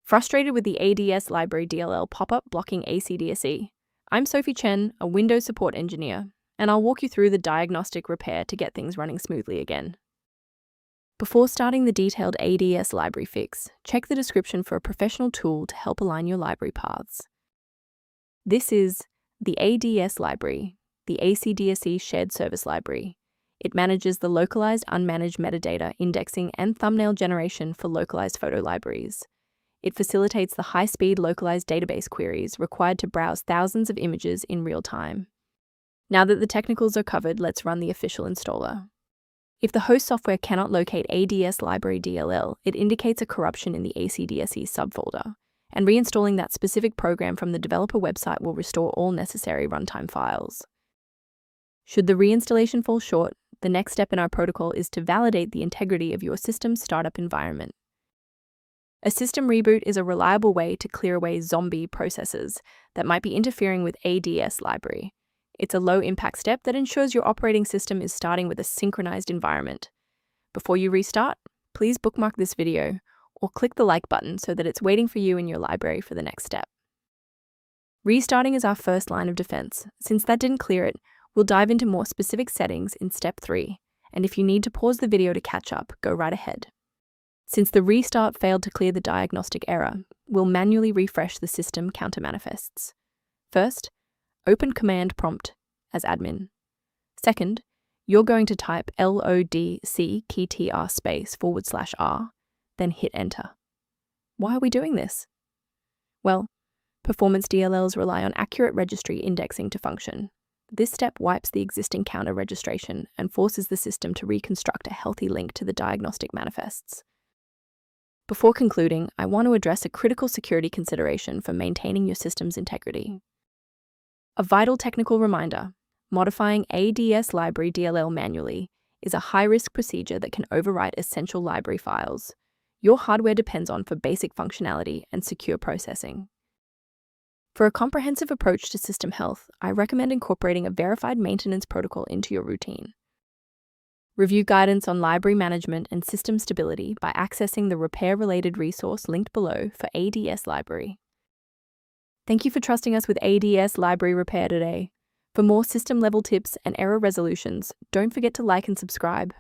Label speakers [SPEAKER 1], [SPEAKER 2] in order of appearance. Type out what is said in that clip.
[SPEAKER 1] Frustrated with the ACDSee Library DLL pop-up blocking ACDSee? I'm Sophie Chen, a Windows support engineer, and I'll walk you through the diagnostic repair to get things running smoothly again. Before starting the detailed ACDSee library fix, check the description for a professional tool to help align your library paths. This is the ACDSee library, the ACDSee Shared Service library. It manages the localized, unmanaged metadata, indexing, and thumbnail generation for localized photo libraries. It facilitates the high-speed localized database queries required to browse thousands of images in real time. Now that the technicals are covered, let's run the official installer. If the host software cannot locate ACDSee Library DLL, it indicates a corruption in the ACDSee subfolder, and reinstalling that specific program from the developer website will restore all necessary runtime files. Should the reinstallation fall short, the next step in our protocol is to validate the integrity of your system's startup environment. A system reboot is a reliable way to clear away zombie processes that might be interfering with ACDSee library. It's a low-impact step that ensures your operating system is starting with a synchronized environment. Before you restart, please bookmark this video or click the like button so that it's waiting for you in your library for the next step. Restarting is our first line of defense. Since that didn't clear it, we'll dive into more specific settings in step 3, and if you need to pause the video to catch up, go right ahead. Since the restart failed to clear the diagnostic error, we'll manually refresh the system counter manifests. First, open command prompt as admin. Second, you're going to type locc_r, then hit enter. Why are we doing this? Well, performance DLLs rely on accurate registry indexing to function. This step wipes the existing counter registration and forces the system to reconstruct a healthy link to the diagnostic manifests. Before concluding, I want to address a critical security consideration for maintaining your system's integrity. A vital technical reminder: modifying ACDSee Library DLL manually is a high-risk procedure that can overwrite essential library files your hardware depends on for basic functionality and secure processing. For a comprehensive approach to system health, I recommend incorporating a verified maintenance protocol into your routine. Review guidance on library management and system stability by accessing the repair-related resource linked below for ACDSee Library. Thank you for trusting us with ACDSee Library Repair today. For more system-level tips and error resolutions, don't forget to like and subscribe.